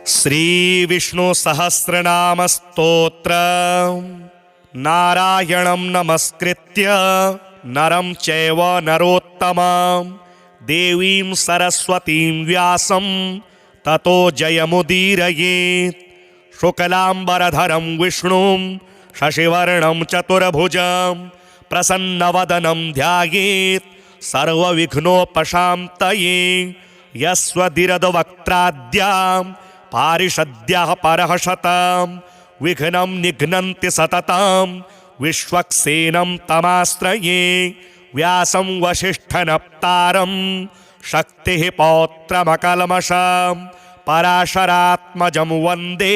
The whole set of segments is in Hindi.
श्री विष्णु सहस्रनाम स्तोत्र। नारायणं नमस्कृत्य नरं चैव नरोत्तमं देवीं सरस्वतीं व्यासं ततो जयमुदीरयेत्। शुक्लांबरधरं विष्णुं शशिवर्णं चतुर्भुजं प्रसन्नवदनं ध्यायेत् सर्वविघ्नोपशान्तये। यस्वदिरदवक्त्राद्यां पारिषद्याः परहशतं विघ्नं निघ्नन्ति सततं विश्वक्सेनं तमाश्रये। व्यासं वसिष्ठनप्तारं शक्तिः पौत्रमकल्मषं पराशरात्मजं वन्दे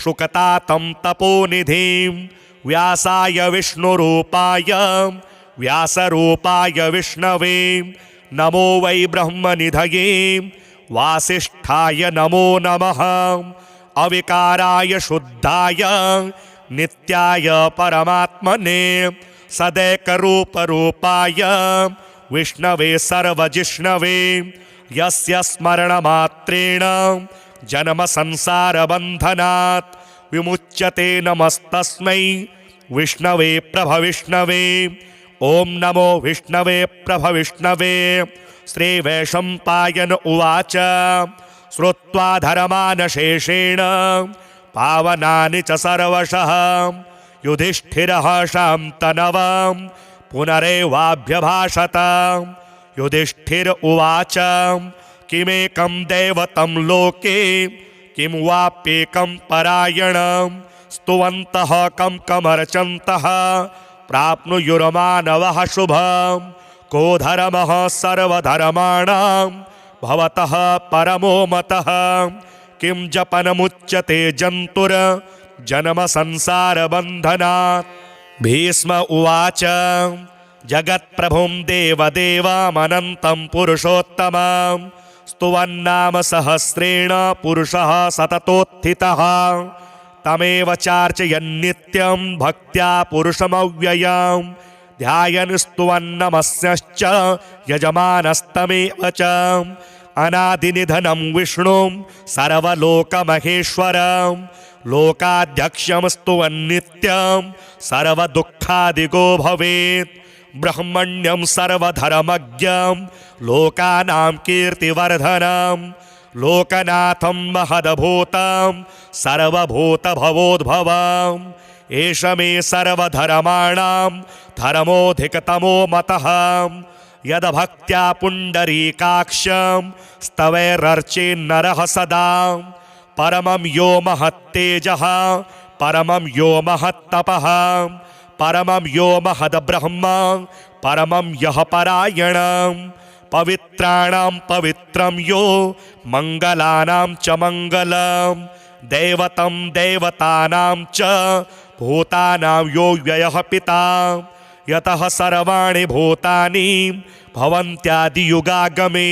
शुकतातं तपोनिधिं। व्यासाय विष्णुरूपाय व्यासरूपाय विष्णवे नमो वै ब्रह्मनिधये वासिष्ठाय नमो नमः। अविकाराय शुद्धाय नित्याय परमात्मने सदैकरूपरूपाय विष्णवे सर्वजिष्णवे। यस्य स्मरणमात्रेण जन्मसंसारबन्धनात् विमुच्यते नमस्तस्मै विष्णवे प्रभविष्णवे। ओम नमो विष्णवे प्रभविष्णवे। श्रीवैशम्पायन उवाच श्रुत्वा धर्मानशेषेण पावनानि च सर्वशः युधिष्ठिरः शान्तनवं पुनरेवाभ्यभाषत। युधिष्ठिर उवाच किमेकं दैवतं लोके किं वाप्येकं परायणं स्तुवन्तः कं कमर्चन्तः प्राप्नुयुर्मानवः शुभं। को धर्मः सर्वधर्माणां भवतः परमो मतः किं जपनमुच्यते जन्तुर जन्म संसारबन्धनात्। भीष्म उवाच जगत्प्रभुं देवदेवमनन्तं पुरुषोत्तमं स्तुवन्नाम सहस्रेण पुरुषः सततोत्थितः। तमेव चार्चयन्नित्यं भक्त्या पुरुषमव्ययं ध्यायन् स्तुवन्नमस्यश्च यजमानस्तमेव च। अनादिनिधनं विष्णुं सर्वलोकमहेश्वरं लोकाध्यक्षं स्तुवन्नित्यं सर्वदुःखादिगो भवेत्। ब्रह्मण्यं सर्वधर्मज्ञं लोकानां कीर्तिवर्धनं लोकनाथं महद्भूतं सर्वभूतभवोद्भवम्। एष मे सर्वधर्माणां धर्मोऽधिकतमो मतः यद्भक्त्या पुण्डरीकाक्षं स्तवैरर्चेन्नरः सदा। परमं यो महत्तेजः परमं यो महत्तपः परमं यो महद्ब्रह्म परमं यः परायणं। पवित्राणां पवित्रं यो मंगलानां च मंगलं दैवतं दैवतानां च भूतानां यो व्ययः पिता। यतः सर्वाणि भूतानि भवन्त्यादियुगागमे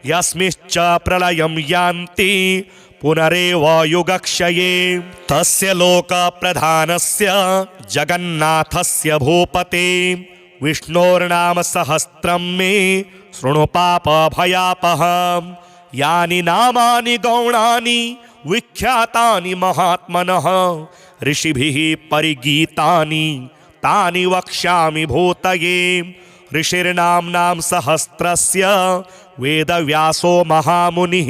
यस्मिश्च प्रलयं यान्ति पुनरेव युगक्षये। तस्य लोकप्रधानस्य जगन्नाथस्य भूपते विष्णोर्नाम सहस्रं मे शृणु पापभयापहम्। यानि नामानि गौणानि विख्यातानि महात्मनः ऋषिभिः परिगीतानि तानि वक्ष्यामि भूतये। ऋषिर्नाम्नां सहस्रस्य वेदव्यासो महामुनिः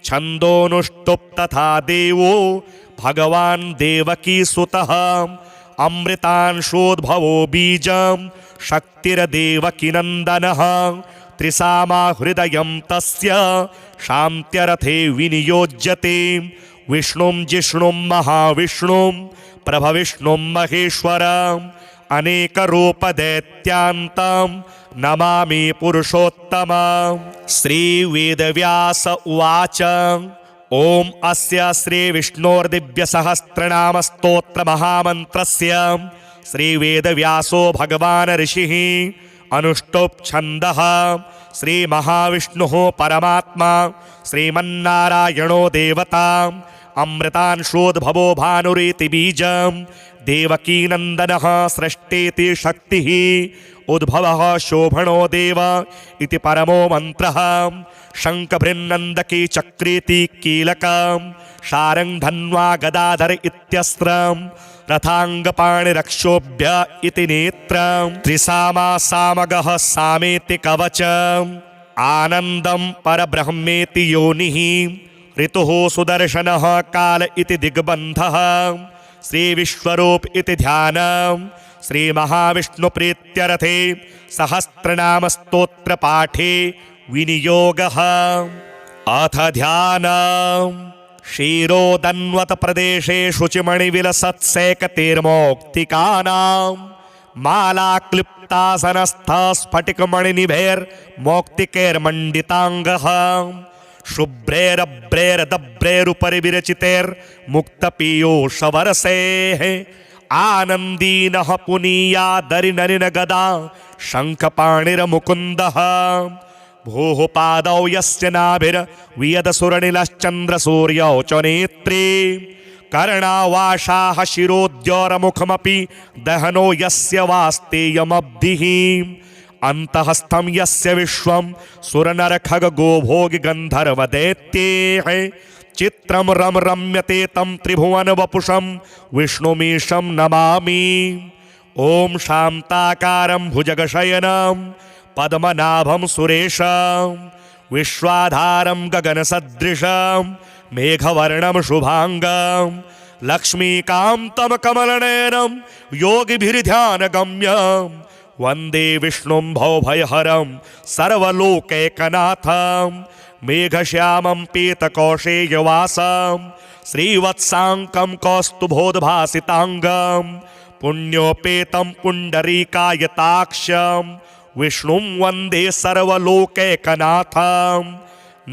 छन्दोनुष्टुप् तथा देवो भगवान् देवकीसुतः। अमृतांशोद्भवो बीजं शक्तिर्देवकीनन्दनः त्रिसामा हृदयं तस्य शान्त्यर्थे विनियोज्यते। विष्णुं जिष्णुं महाविष्णुं प्रभविष्णुं महेश्वरम् अनेकरूपदैत्यान्तं नमामि पुरुषोत्तमम्। श्रीवेदव्यास उवाच ओम अस्य श्री विष्णोर्दिव्यसहस्रनाम स्तोत्र महामन्त्रस्य श्रीवेदव्यासो भगवान् ऋषिः अनुष्टुप् छन्दः। श्री महाविष्णुः परमात्मा श्रीमन्नारायणो देवता अमृतांशोद्भवो भानुरिति बीजं देवकीनन्दनः सृष्टेति शक्तिः उद्भवः शोभनो देव इति परमो मन्त्रः। शङ्खभृन्नन्दकी चक्रेति कीलकं शारङ्ग धन्वा गदाधर इत्यस्त्रं रथाङ्गपाणिरक्षोभ्य इति नेत्रं त्रिसामा सामगः सामेति कवचम् आनन्दं परब्रह्मेति योनिः ऋतुः सुदर्शनः काल इति दिग्बन्धः श्रीविश्वरूप इति ध्यानं श्रीमहाविष्णुप्रीत्यर्थे सहस्रनामस्तोत्रपाठे विनियोगः। अथ ध्यानम् क्षीरोदन्वतप्रदेशे शुचिमणिविलसत्सैकतेर्मौक्तिकानां मालाक्लिप्तासनस्थस्फटिकमणिनिभैर्मौक्तिकैर्मण्डिताङ्गः शुभ्रैरभ्रैरदभ्रैरुपरि विरचितैर्मुक्तपीयूषवरसैः आनन्दीनः पुनीयादरिनरिनगदा शङ्खपाणिरमुकुन्दः भूः पादौ यस्य नाभिर्वियदसुरनिलश्चन्द्रसूर्यौ च नेत्रे कर्णावाशाः शिरोद्योरमुखमपि दहनो यस्य वास्तेयमब्धिः अन्तःस्थं यस्य विश्वं सुरनरखगोभोगिगन्धर्वदैत्यैः चित्रं रम्यते तं त्रिभुवनवपुषं विष्णुमीशं नमामि। ॐ शान्ताकारं भुजगशयनं पद्मनाभं सुरेशं विश्वाधारं गगनसदृशं मेघवर्णं शुभांगं लक्ष्मीकान्तं कमलनयनं योगिभिर्ध्यानगम्यं वन्दे विष्णुं भवभयहरं सर्वलोकैकनाथं मेघश्यामं पीतकौशेयवासं श्रीवत्साङ्कं कौस्तुभोद्भासिताङ्गं पुण्योपेतं पुण्डरीकायताक्षं विष्णुं वन्दे सर्वलोकैकनाथं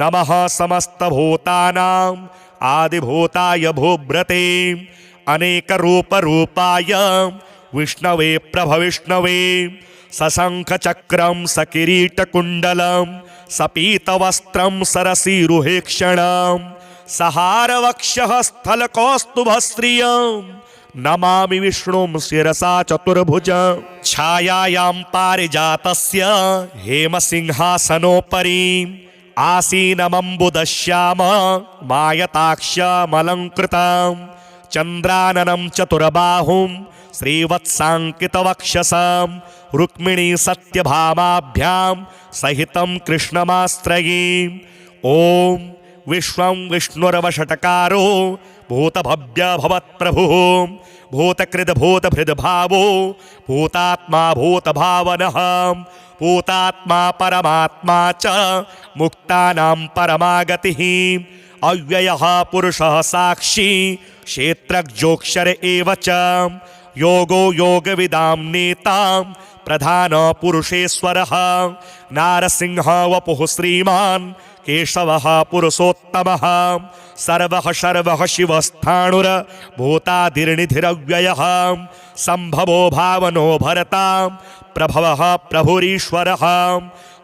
नमः समस्तभूतानां आदिभूताय भूभ्रते अनेकरूपरूपाय विष्णवे प्रभविष्णवे सशङ्खचक्रं सकिरीटकुण्डलं सपीतवस्त्रं सरसीरुहेक्षणं सहारवक्षः स्थलकौस्तुभश्रियं नमामि विष्णुं शिरसा चतुर्भुजं छायायां पारिजातस्य हेमसिंहासनोपरि आसीनमम्बुदश्याम मायताक्ष्यमलङ्कृतं चन्द्राननं चतुर्बाहुं श्रीवत्साङ्कितवक्षसं रुक्मिणी सत्यभामाभ्यां सहितं कृष्णमाश्रये। ॐ विश्वं विष्णुरवषट्कारो भूतभव्य भवत्प्रभुः भूतकृद्भूतभृद्भावो भूतात्मा भूतभावनः भूतात्मा परमात्मा च मुक्तानां परमागतिः अव्ययः पुरुषः साक्षी क्षेत्रज्योक्षर एव च योगो योगविदां नेता प्रधान पुरुषेश्वरः नारसिंह वपुः श्रीमान् केशवः पुरुषोत्तमः सर्वः शर्वः शिवस्थाणुर भूतादिर्निधिरव्ययः सम्भवो भावनो भरता प्रभवः प्रभुरीश्वरः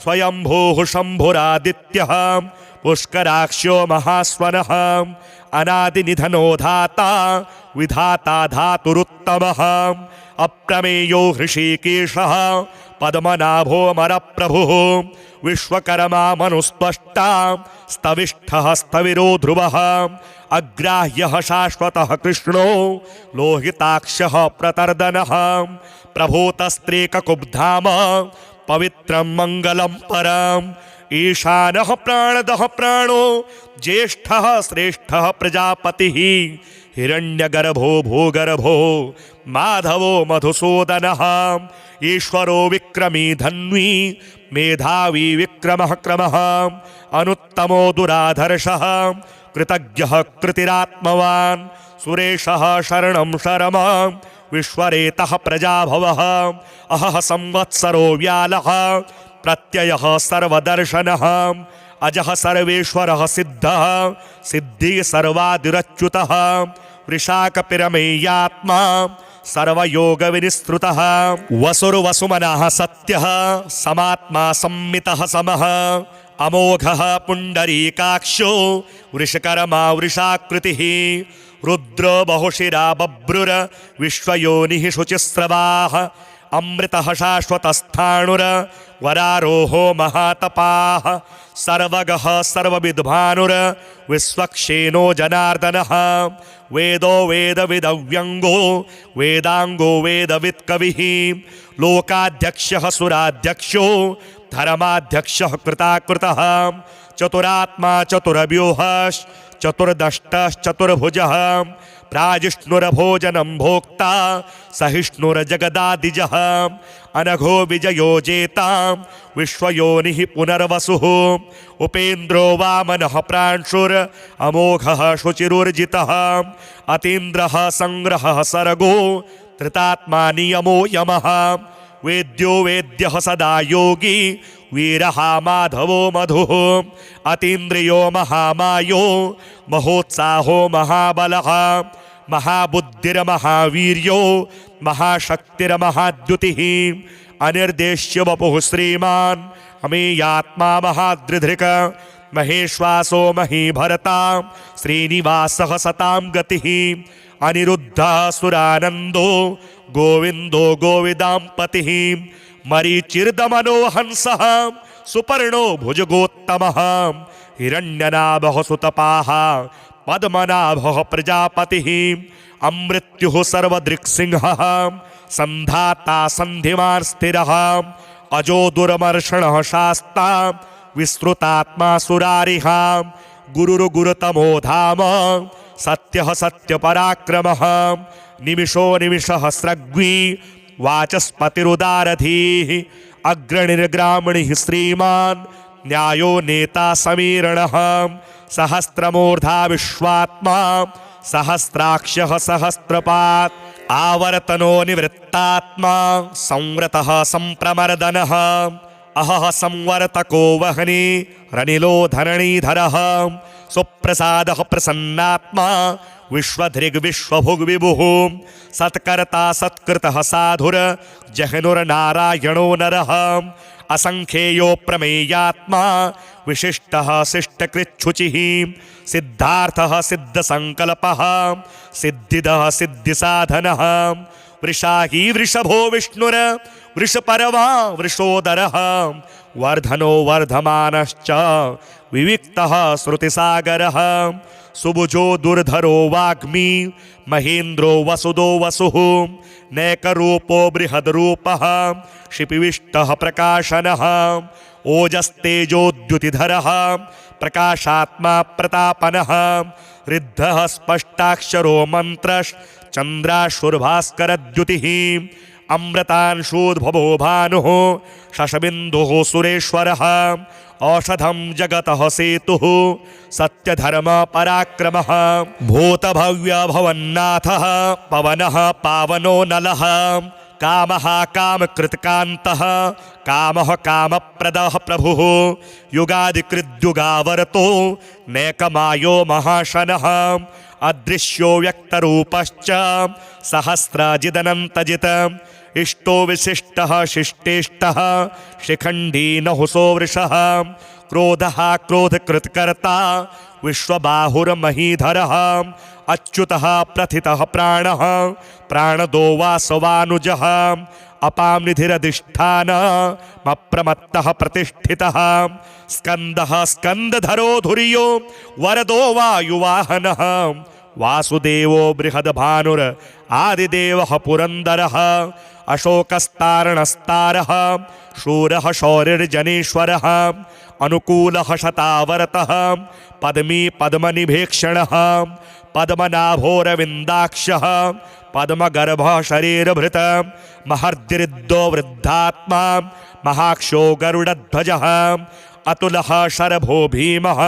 स्वयंभूः शम्भुरादित्यः पुष्कराक्ष्यो महास्वनः अनादिनिधनो धाता विधाता धातुरुत्तमः अप्रमेयो हृषीकेशः पद्मनाभोऽमरप्रभुः विश्वकर्मा मनुस्त्वष्टा स्तविष्ठः स्थविरो ध्रुवः अग्राह्यः शाश्वतः कृष्णो लोहिताक्षः प्रतर्दनः प्रभूतस्त्रेककुब्धाम पवित्रं मङ्गलं परम् ईशानः प्राणदः प्राणो ज्येष्ठः श्रेष्ठः प्रजापतिः हिरण्यगर्भो भूगर्भो माधवो मधुसूदनः ईश्वरो विक्रमी धन्वी मेधावी विक्रमः क्रमः अनुत्तमो दुराधर्षः कृतज्ञः कृतिरात्मवान् सुरेशः शरणं शरम विश्वरेतः प्रजाभवः अहः संवत्सरो व्यालः प्रत्ययः सर्वदर्शनः अजः सर्वेश्वरः सिद्धः सिद्धि सर्वादिरच्युतः वृषाकपिरमेयात्मा सर्वयोगविनिस्तृतः वसुर्वसुमनः सत्यः समात्मा सम्मितः समः अमोघः पुण्डरीकाक्षो वृषकर्मा वृषाकृतिः रुद्रो बहुशिरा बभ्रुर विश्वयोनिः शुचिस्रवाः अमृतः शाश्वतस्थाणुर वरारोहो महातपाः सर्वगः सर्वविद्भानुर विश्वक्षेनो जनार्दनः वेदो वेदविदव्यङ्गो वेदाङ्गो वेदवित्कविः लोकाध्यक्षः सुराध्यक्षो धर्माध्यक्षः कृताकृतः चतुरात्मा चतुर्व्यूहश्चतुर्दष्टश्चतुर्भुजः प्राजिष्णुरभोजनं भोक्ता सहिष्णुर्जगदादिजः अनघो विजयो जेतां विश्वयोनिः पुनर्वसुः उपेन्द्रो वामनः प्रांशुर अमोघः शुचिरुर्जितः अतीन्द्रः संग्रहः सर्गो धृतात्मा नियमो यमः वेद्यो वेद्यः सदा योगी वीरः माधवो मधुः अतीन्द्रियो महामायो महोत्साहो महाबलः महाबुद्धिर्महावीर्यो महाशक्तिर्महाद्युतिः अनिर्देश्य वपुः श्रीमान् अमेयात्मा महादृधृक महेश्वासो महीभरता श्रीनिवासः सतां गतिः अनिरुद्धः सुरानन्दो गोविन्दो गोविदाम्पतिः मरीचिर्दमनो हंसः सुपर्णो भुजगोत्तमः हिरण्यनाभः सुतपाः पद्मनाभः प्रजापतिः अमृत्युः सर्वदृक्सिंहः सन्धाता सन्धिमान् स्थिरः अजो दुर्मर्षणः शास्ता विस्तृतात्मा सुरारिः गुरुर्गुरुतमो धाम सत्यः सत्यपराक्रमः निमिषो निमिषः स्रग्वी वाचस्पतिरुदारधीः अग्रणिर्ग्रामणिः श्रीमान् न्यायो नेता समीरणः सहस्रमूर्धा विश्वात्मा सहस्राक्षः सहस्रपात् आवर्तनो निवृत्तात्मा संवृतः संप्रमर्दनः अहः संवर्तको वह्नि रनिलो धरणीधरः सुप्रसादः प्रसन्नात्मा विश्वधृग्विश्वभुग्विभुः सत्कर्ता सत्कृतः साधुर जहनुर्नारायणो नरः असंख्येयो प्रमेयात्मा विशिष्टः शिष्टकृच्छुचिः सिद्धार्थः सिद्धसंकल्पः सिद्धिदः सिद्धिसाधनः वृषाही वृषभो विष्णुर वृषपर्वा वृषोदरः वर्धनो वर्धमानश्च विविक्तः श्रुतिसागरः सुभुजो दुर्धरो वाग्मी महेन्द्रो वसुदो वसुः नैकरूपो बृहद्रूपः क्षिपिविष्टः प्रकाशनः ओजस्तेजोद्युतिधरः प्रकाशात्मा प्रतापनः ऋद्धः स्पष्टाक्षरो मन्त्रश्चन्द्राशुर्भास्करद्युतिः अमृतांशोद्भवो भानुः शशबिन्दुः सुरेश्वरः औषधं जगतः सेतुः सत्यधर्म पराक्रमः भूतभव्यभवन्नाथः पवनः पावनो नलः कामः कामकृत्कान्तः कामः कामप्रदः प्रभुः युगादिकृद्युगावरतो नैकमायो महाशनः अदृश्यो व्यक्तरूपश्च सहस्रजिदनन्तजित् इष्टो विशिष्टः शिष्टेष्टः शिखण्डी नहुसो वृषः क्रोधः क्रोधकृत्कर्ता विश्वबाहुर्महीधरः अच्युतः प्रथितः प्राणः प्राणदो वासवानुजः अपां निधिरधिष्ठानमप्रमत्तः प्रतिष्ठितः स्कन्दः स्कन्दधरो धुर्यो वरदो वायुवाहनः वासुदेवो बृहद्भानुर आदिदेवः पुरन्दरः अशोकस्तारणस्तारः शूरः शौरिर्जनेश्वरः अनुकूलः शतावरतः पद्मी पद्मनिभेक्षणः पद्मनाभोरविन्दाक्षः पद्मगर्भः शरीरभृत महर्दिरिद्धो वृद्धात्मा महाक्षो गरुडध्वजः अतुलः शरभो भीमः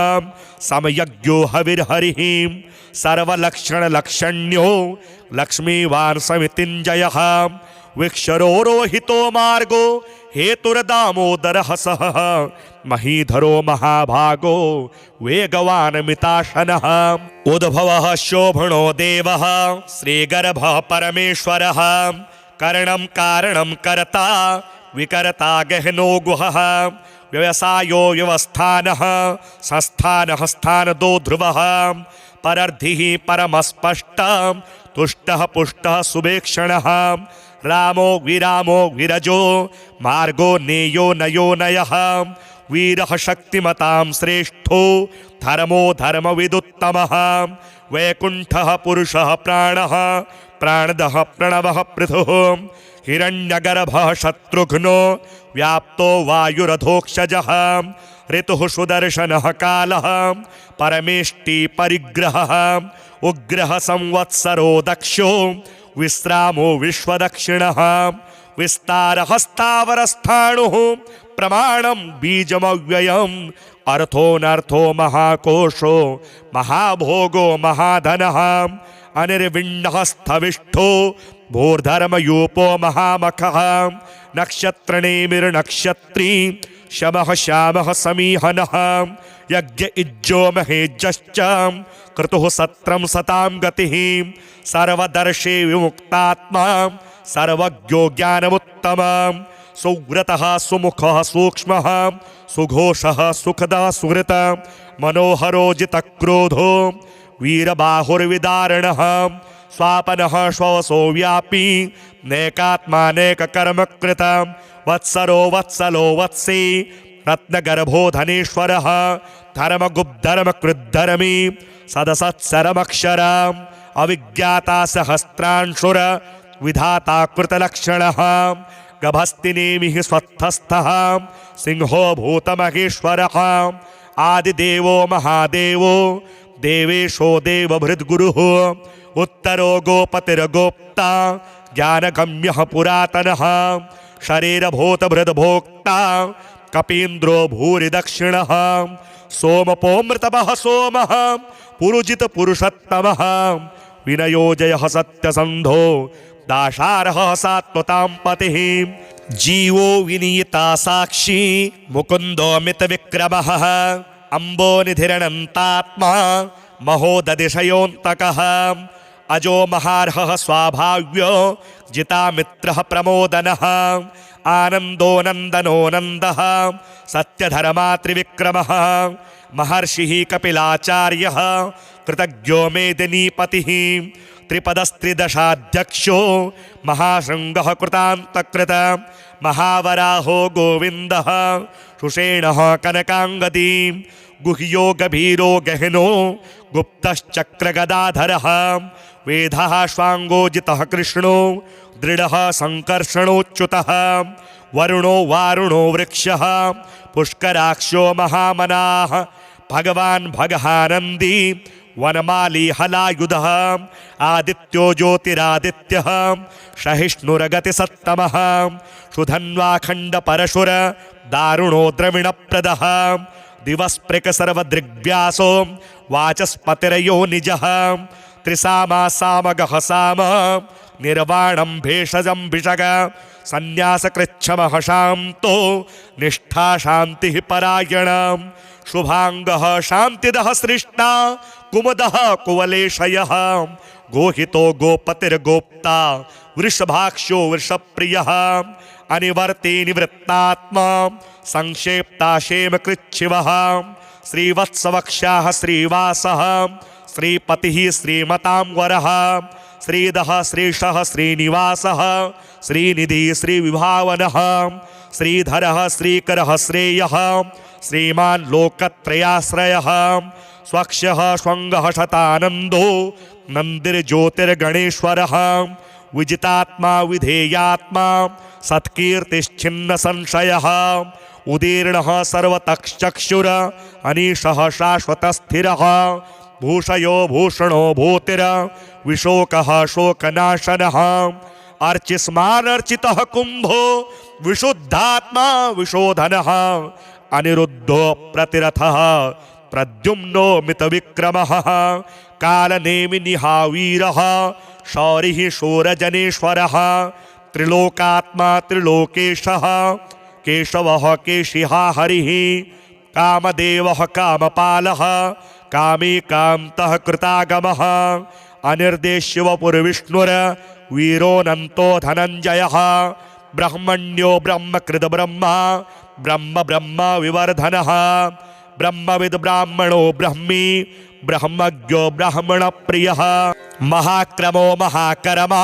समयज्ञो हविर्हरिः सर्वलक्षणलक्षण्यो लक्ष्मीवान् समितिञ्जयः विक्षरोरोहितो मार्गो हेतुर्दामोदरः सः महीधरो महाभागो वेगवान् मिताशनः उद्भवः शोभनो देवः श्रीगर्भः परमेश्वरः करणं कारणं कर्ता विकर्ता गहनो गुहः व्यवसायो व्यवस्थानः संस्थानः स्थानदो ध्रुवः परर्धिः परमस्पष्टः तुष्टः पुष्टः सुभेक्षणः रामो विरामो विरजो मार्गो नेयो नयो नयः वीरः शक्तिमतां श्रेष्ठो धर्मो धर्मविदुत्तमः वैकुण्ठः पुरुषः प्राणः प्राणदः प्रणवः पृथुः हिरण्यगर्भः शत्रुघ्नो व्याप्तो वायुरधोक्षजः ऋतुः सुदर्शनः कालः परमेष्टि परिग्रहः उग्रः संवत्सरो दक्षो विश्रामो विश्वदक्षिणः विस्तारहस्तावरस्थाणुः प्रमाणं बीजमव्ययम् अर्थोऽनर्थो महाकोशो महाभोगो महाधनः अनिर्विण्णः स्थविष्ठो भूर्धर्मयूपो महामखः नक्षत्रनेमिर्नक्षत्री शमः श्यामः समीहनः यज्ञ इज्जो महेज्यश्च क्रतुः सत्रं सतां गतिः सर्वदर्शे विमुक्तात्मा सर्वज्ञो ज्ञानमुत्तमः सुव्रतः सुमुखः सूक्ष्मः सुघोषः सुखदः सुहृत मनोहरो जितक्रोधो वीरबाहुर्विदारणः स्वापनः श्वसो व्यापी नैकात्मानेककर्मकृत वत्सरो वत्सलो वत्सी रत्नगर्भो धनेश्वरः धर्मगुप्धर्मकृद्धर्मी सदसत्सरमक्षरम् अविज्ञाता सहस्रांशुर विधाता कृतलक्षणः गभस्तिनेमिः स्वस्थस्थः सिंहो भूतमहेश्वरः आदिदेवो महादेवो देवेशो देवभृद्गुरुः उत्तरो गोपतिर्गोप्ता ज्ञानगम्यः पुरातनः शरीरभूतभृद्भोक्ता कपीन्द्रो भूरिदक्षिणः सोमपोमृतमः सोमः पुरुजित पुरुषोत्तमः विनयोजयः सत्यसन्धो दाशारः सात्वतां पतिः जीवो विनीता साक्षी मुकुन्दोऽमितविक्रमः अम्बोनिधिरनन्तात्मा महोदधिशयोऽन्तकः अजो महार्हः स्वाभाव्यो जितामित्रः प्रमोदनः आनन्दो नन्दनो नन्दः सत्यधर्मा त्रिविक्रमः महर्षिः कपिलाचार्यः कृतज्ञो मेदिनीपतिः त्रिपदस्त्रिदशाध्यक्षो महाशृङ्गः कृतान्तकृत महावराहो गोविन्दः सुषेणः कनकाङ्गदी गुह्यो गभीरो गहनो गुप्तश्चक्रगदाधरः वेदः श्वाङ्गोजितः कृष्णो दृढः सङ्कर्षणोच्युतः वरुणो वारुणो वृक्षः पुष्कराक्षो महामनाः भगवान् भगहानन्दी वनमाली हलायुधः आदित्यो ज्योतिरादित्यः सहिष्णुरगतिसत्तमः सुधन्वाखण्डपरशुर दारुणो द्रविणप्रदः दिवस्पृक् सर्वदृग्व्यासो वाचस्पतिरयो निजः त्रिसामा सामगः साम निर्वाणं भेषजं भिषग संन्यासकृच्छमः शान्तो निष्ठा शान्तिः परायणम् शुभांगः शान्तिदः सृष्टा कुमुदः कुवलेशयः गोहितो गोपतिर्गोप्ता वृषभाक्षो वृषप्रियः अनिवर्ते निवृत्तात्मा संक्षेप्ता क्षेमकृच्छिवः श्रीवत्सवक्ष्याः श्रीवासः श्रीपतिः श्रीमतां वरः श्रीदः श्रीशः श्रीनिवासः श्रीनिधिः श्रीविभावनः श्रीधरः श्रीकरः श्रेयः श्रीमान् लोकत्रयाश्रयः स्वक्षः स्वङ्गः शतानन्दो नन्दिर्ज्योतिर्गणेश्वरः विजितात्मा विधेयात्मा सत्कीर्तिश्छिन्न संशयः उदीर्णः सर्वतश्चक्षुर अनीशः शाश्वतस्थिरः भूषयो भूषणो भूतिर विशोकः शोकनाशनः अर्चिस्मानर्चितः कुम्भो विशुद्धात्मा विशोधनः अनिरुद्धो प्रतिरथः प्रद्युम्नो मितविक्रमः कालनेमिनिहावीरः शौरिः शूरजनेश्वरः त्रिलोकात्मा त्रिलोकेशः केशवः केशिहा हरिः कामदेवः कामपालः कामी कान्तः कृतागमः अनिर्देश्यवपुर्विष्णुर वीरोऽनन्तो धनञ्जयः ब्रह्मण्यो ब्रह्मकृद ब्रह्मा ब्रह्म ब्रह्म विवर्धनः ब्रह्मविद् ब्राह्मणो ब्रह्मी ब्रह्मज्ञो ब्राह्मणप्रियः महाक्रमो महाकर्मा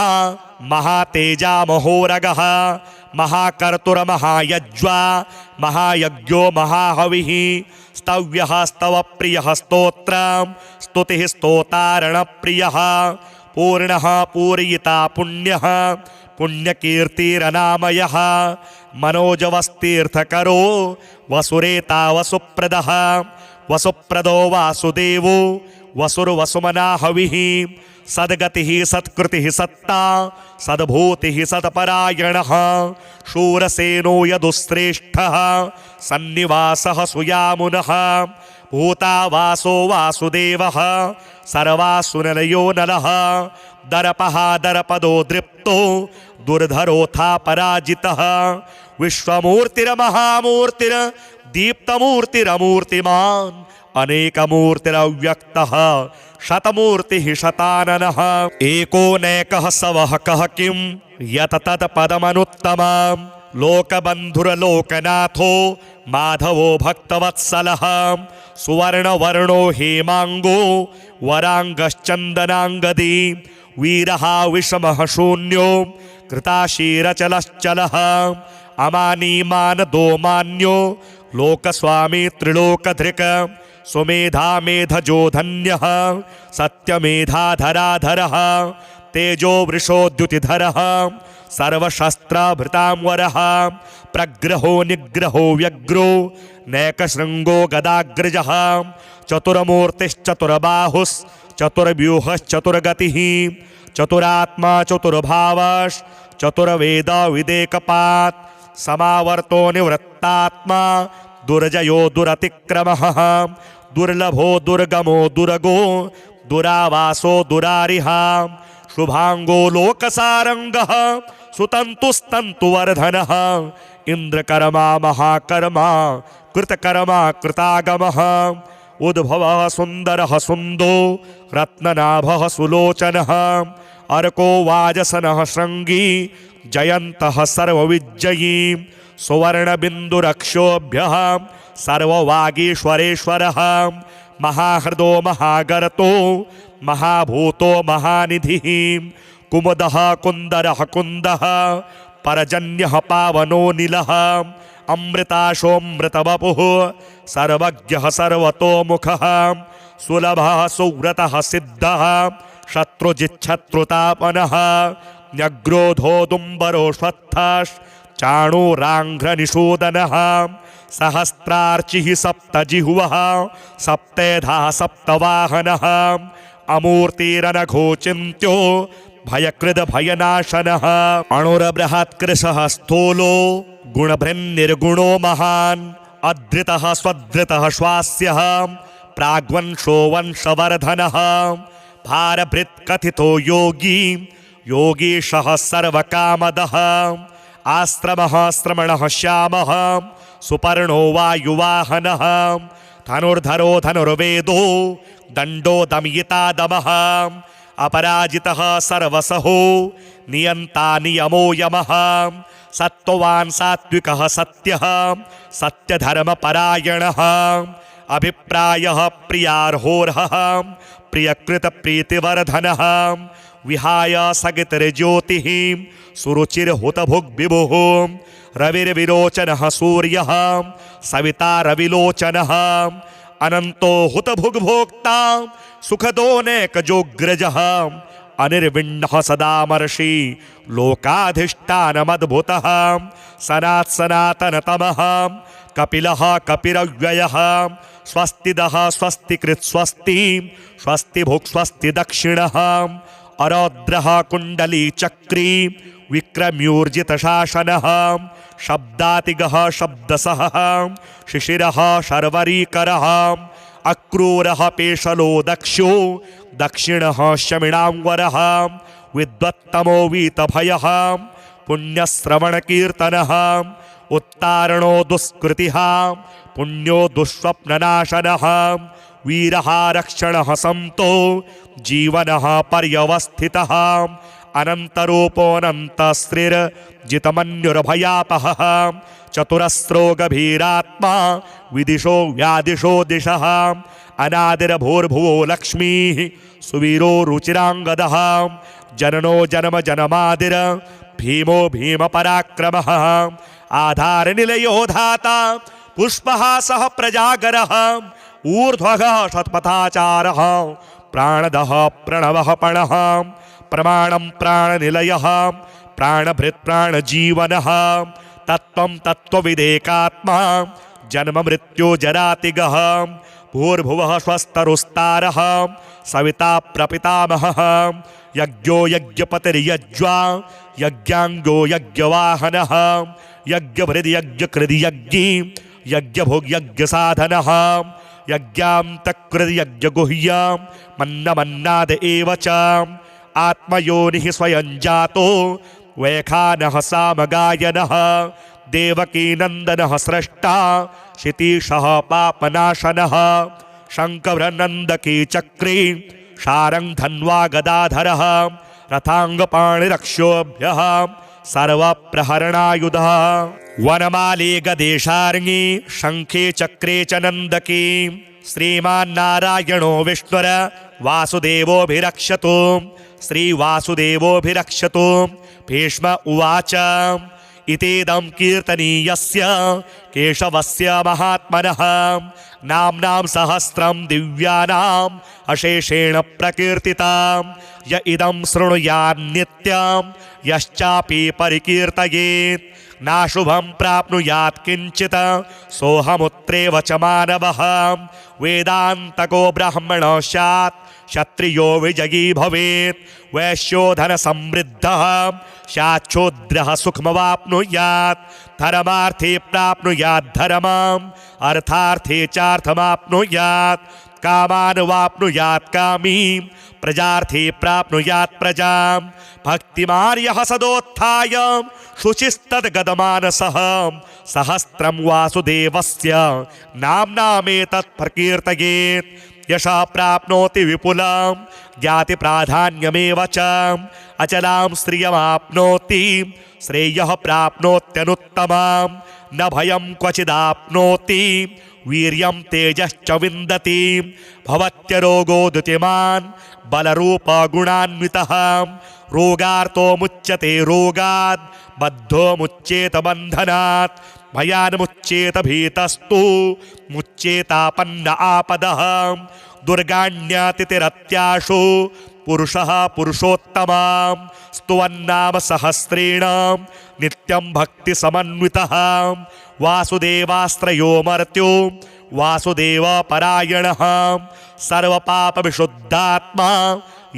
महातेजा महोरगः महाकर्तुर्महायज्वा महायज्ञो महाहविः स्तव्यः स्तवप्रियः स्तोत्रं स्तुतिः स्तोतारणप्रियः पूर्णः पूरयिता पुण्यः पुण्यकीर्तिरनामयः मनोजवस्तीर्थकरो वसुरेता वसुप्रदः वसुप्रदो वासुदेवो वसुर्वसुमना हविः सद्गतिः सत्कृतिः सत्ता सद्भूतिः सत्परायणः शूरसेनो यदुश्रेष्ठः सन्निवासः सुयामुनः भूतावासो वासुदेवः सर्वासुनलयो नलः दर्पः दर्पदो दृप्तो दुर्धरोथा पराजितः विश्वमूर्तिर्महामूर्तिर्दीप्तमूर्तिरमूर्तिमान् अनेकमूर्तिरव्यक्तः शतमूर्तिः शताननः एकोनैकः सवः कः किं यत तत्पदमनुत्तमम् लोकबन्धुर्लोकनाथो माधवो भक्तवत्सलः सुवर्णवर्णो हेमाङ्गो वराङ्गश्चन्दनाङ्गदी वीरः विषमः शून्यो कृताशीरचलश्चलः अमानीमानदो मान्यो लोकस्वामी त्रिलोकधृक् सुमेधा मेधजो धन्यः सत्यमेधाधराधरः तेजो वृषोद्युतिधरः सर्वशस्त्रभृतांवरः प्रग्रहो निग्रहो व्यग्रो नैकशृङ्गो गदाग्रजः चतुर्बाहुश्चतुर्व्यूहश्चतुर्गतिः चतुरात्मा चतुर्भावश्चतुर्वेद विदेकपात् समावर्तो निवृत्तात्मा दुर्जयो दुरतिक्रमः दुर्लभो दुर्गमो दुर्गो दुरावासो दुरारिः शुभांगो लोकसारंगः सुतंतुस्तंतुवर्धनः इंद्रकर्मा महाकर्मा कृतकर्मा कृतागमः उद्भवः सुंदरः सुंदो रत्ननाभः सुलोचनः अर्को वाजसनः श्रृंगी जयन्तः सर्वविजयी सुवर्णबिन्दुरक्षोभ्यः सर्ववागीश्वरेश्वरः महाहृदो महागर्तो महाभूतो महानिधिः कुमुदः कुन्दरः कुन्दः परजन्यः पावनो नीलः अमृताशोऽमृतवपुः सर्वज्ञः सर्वतोमुखः सुलभः सुव्रतः सिद्धः शत्रुजिच्छत्रुतापनः न्यग्रोधोदुम्बरोऽश्वत्थश्चाणूराङ्घ्रनिषूदनः सहस्रार्चिः सप्तजिह्वः सप्तेधा सप्तवाहनः अमूर्तिरनघोचिन्त्यो भयकृद्भयनाशनः अणुर्बृहत्कृशः स्थूलो गुणभृन्निर्गुणो महान् अधृतः स्वधृतः श्वास्यः प्राग्वंशो वंशवर्धनः भारभृत्कथितो योगी योगीशः सर्वकामदः आश्रमः श्रमणः श्यामः सुपर्णो वायुवाहनः धनुर्धरो धनुर्वेदो दण्डो दमयिता दमः अपराजितः सर्वसहो नियन्ता नियमो यमः सत्त्ववान् सात्विकः सत्यः सत्यधर्मपरायणः अभिप्रायः प्रियार्होर्हः प्रियकृतप्रीतिवर्धनः विहाय सगितर्ज्योतिः सुरुचिर्हुतभुग्विभुः रविर्विरोचनः सूर्यः सविता रविलोचनः अनन्तो हुतभुग्भोक्ता सुखदोऽनेकजोग्रजः अनिर्विण्णः सदामर्षि लोकाधिष्ठानमद्भुतः सनात्सनातनतमः कपिलः कपिरव्ययः स्वस्तिदः स्वस्तिकृत् स्वस्ति स्वस्तिभुक् स्वस्ति दक्षिणः अरौद्रः कुण्डलीचक्री विक्रम्यूर्जितशासनः शब्दातिगः शब्दसः शिशिरः शर्वरीकरः अक्रूरः पेशलो दक्षो दक्षिणः शमिणांवरः विद्वत्तमो वीतभयः पुण्यश्रवणकीर्तनः उत्तारणो दुष्कृतिः पुण्यो दुःस्वप्ननाशनः वीरः रक्षणः समतो जीवनः पर्यवस्थितः अनन्तरूपोऽनन्तश्रीर्जितमन्युर्भयापहः चतुरस्रो गभीरात्मा विदिशो व्यादिशो दिशः अनादिर्भूर्भुवो लक्ष्मीः सुवीरो रुचिरांगदः जननो जन्म जन्मादिर भीमो भीम पराक्रमः आधार निलयो धाता पुष्पहासः प्रजागरः ऊर्ध्वः शतपथाचारः प्राणदः प्रणवः पणः प्रमाणं प्राणनिलयः प्राणभृत् प्राणजीवनः तत्त्वं तत्त्वविदेकात्मा जन्म मृत्यो जरातिगः भूर्भुवः स्वस्तरुस्तारः सविता प्रपितामहः यज्ञो यज्ञपतिर्यज्वा यज्ञांगो यज्ञवाहनः यज्ञभृद्यज्ञकृदि यज्ञी यज्ञभोग्यज्ञसाधनः यज्ञान्तकृद्यज्ञगुह्य मन्नमन्नाद एव च आत्मयोनिः स्वयं जातो वैखानः सामगायनः देवकीनन्दनः स्रष्टा क्षितीशः पापनाशनः शङ्करनन्दकी चक्री शारङ्गधन्वा गदाधरः रथाङ्गपाणिरक्षोभ्यः सर्वप्रहरणायुधः वनमाली गदेशार्ङी शङ्खे चक्रे च नन्दकी श्रीमान्नारायणो विष्णुर वासुदेवोऽभिरक्षतु श्रीवासुदेवोऽभिरक्षतु भीष्म उवाच इतेदं कीर्तनीयस्य केशवस्य महात्मनः नाम्नां सहस्रं दिव्यानाम् अशेषेण प्रकीर्तितां य इदं शृणुयान्नित्यं यश्चापि परिकीर्तयेत् नाशुभं प्राप्नुयात् किञ्चित् सोऽहमुत्रेव च मानवः वेदान्तको ब्राह्मणो स्यात् क्षत्रियो विजयी भवेत् वैश्यो धनसमृद्धः स्याच्छूद्रः सुखमवाप्नुयात् धर्मार्थे प्राप्नुयात् धर्मम् अर्थार्थे चार्थमाप्नुयात् कामान् वाप्नुयात् कामी प्रजार्थे प्राप्नुयात् प्रजां भक्तिमान् यः सदोत्थाय शुचिस्तद्गदमानसः सहस्रं वासुदेवस्य नाम्नामेतत् प्रकीर्तयेत् यशः प्राप्नोति विपुलं ज्ञाति प्राधान्यमेव च अचलां श्रियमाप्नोति श्रेयः प्राप्नोत्यनुत्तमं न भयं क्वचिदाप्नोति वीर्यं तेजश्च विन्दति भवत्यरोगोदुतिमान् बलरूप गुणान्वितः रोगार्तो मुच्यते रोगात् बद्धो मुच्येत बन्धनात् भयान्मुच्येत भीतस्तु मुच्येतापन्न आपदः दुर्गाण्यतिरत्याशु पुरुषः पुरुषोत्तमां स्तुवन्नाम सहस्रेण नित्यं भक्तिसमन्वितः वासुदेवास्त्रयो मर्त्यो वासुदेव परायणः सर्वपापविशुद्धात्मा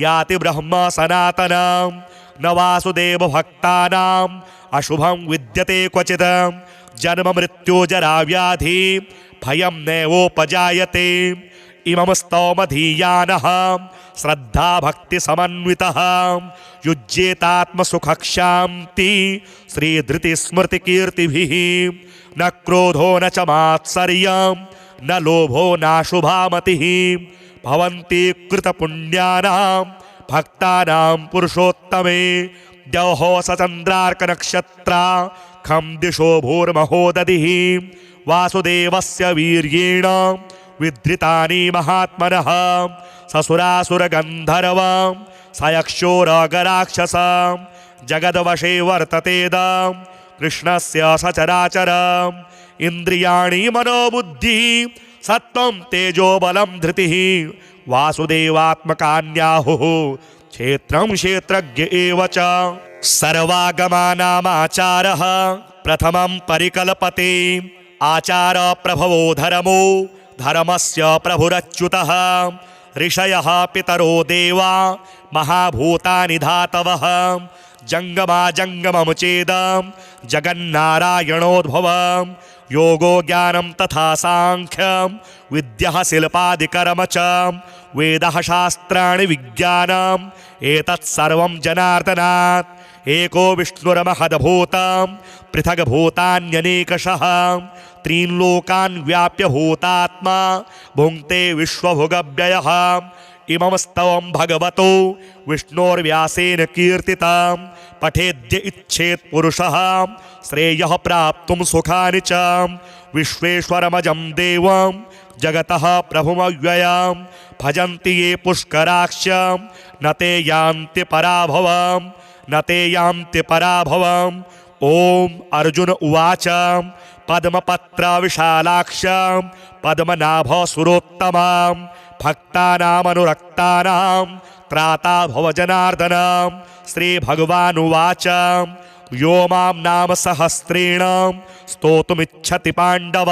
याति ब्रह्म सनातनं न वासुदेव भक्तानाम् अशुभं विद्यते क्वचित् जन्म मृत्यु जरा व्याधि भयं नैवोपजायते इमं स्तौमधीयानः श्रद्धा भक्ति समन्वितः युज्येतात्मसुखक्षान्ति श्रीधृतिस्मृतिकीर्तिभिः न क्रोधो न च मात्सर्यं न लोभो नाशुभामतिः भवन्ति कृतपुण्यानां भक्तानां पुरुषोत्तमे द्यौः सचन्द्रार्कनक्षत्रा खं दिशो भूर्महोदधिः वासुदेवस्य वीर्येण विधृतानि महात्मनः ससुरासुरगन्धर्व सयक्षोरगराक्षस जगद्वशे वर्ततेदं कृष्णस्य सचराचरम् इन्द्रियाणि मनोबुद्धिः सत्त्वं तेजो बलं धृतिः वासुदेवात्मकान्याहुः क्षेत्रं क्षेत्रज्ञ एव च सर्वागमानामाचारः प्रथमं परिकल्पते आचार प्रभवो धर्मो धर्मस्य प्रभुरच्युतः ऋषयः पितरो देवा महाभूतानि धातवः जंगमा जंगमं चेदं जगन्नारायणोद्भवं योगो ज्ञानं तथा सांख्यं विद्यः शिल्पादिकर्म च वेदः शास्त्राणि विज्ञानम् एतत् सर्वं जनार्दनात् एको विष्णुर्महद्भूतं पृथग्भूतान्यनेकशः त्रीन् लोकान् व्याप्य भूतात्मा भुङ्क्ते विश्वभुगव्ययः इमं स्तवं भगवतो विष्णोर्व्यासेन कीर्तितं पठेद्य इच्छेत् पुरुषः श्रेयः प्राप्तुं सुखानि च विश्वेश्वरमजं देवं जगतः प्रभुमव्ययं भजन्ति ये पुष्कराक्षं न ते यान्ति पराभवं न ते यान्ति पराभवम्। ओम अर्जुन उवाच पद्मपत्रविशालाक्षं पद्मनाभसुरोत्तमं भक्तानामनुरक्तानां त्राता भवजनार्दन। श्रीभगवानुवाच यो मां नाम सहस्रेण स्तोतुमिच्छति पाण्डव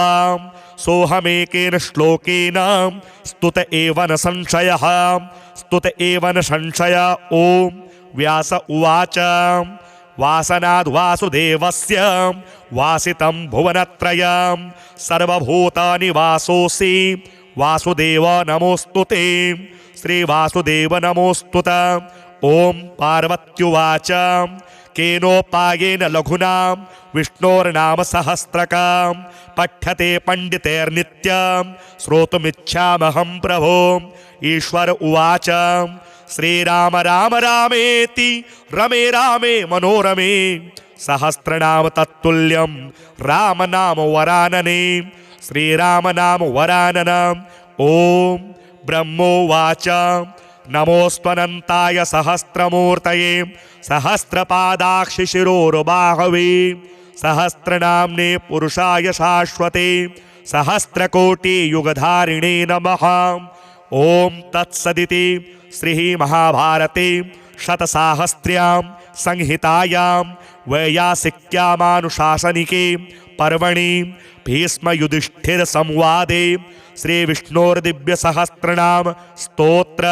सोऽहमेकेन श्लोकेन स्तुत एव न संशयः स्तुत एव न संशय। ओम व्यास उवाच वासनाद् वासुदेवस्य वासितं भुवनत्रयं सर्वभूतानि वासोऽसि वासुदेव नमोऽस्तुते। श्रीवासुदेव नमोऽस्तुते। ओम पार्वत्युवाच केनोपायेन लघुना विष्णोर्नाम सहस्रकं पठ्यते पंडितैर्नित्यं श्रोतुमिच्छामहं प्रभो। ईश्वर उवाच श्रीराम राम रामेति रमे रामे मनोरमे सहस्रनाम तत्तुल्यं राम नाम वरानने। श्रीराम नाम वराननम्। ओम ब्रह्मोवाच नमोऽस्त्वनन्ताय सहस्रमूर्तये सहस्रपादाक्षिशिरोर्बाहवे सहस्रनाम्ने पुरुषाय शाश्वते सहस्रकोटियुगधारिणे नमः। ओम तत्सदिति श्री महाभारते शतसाहस्र्यां संहितायां वैयासिक्यामानुशासनिके पर्वणि भीष्मयुधिष्ठिर संवादे श्री विष्णोर्दिव्य सहस्रनाम स्तोत्र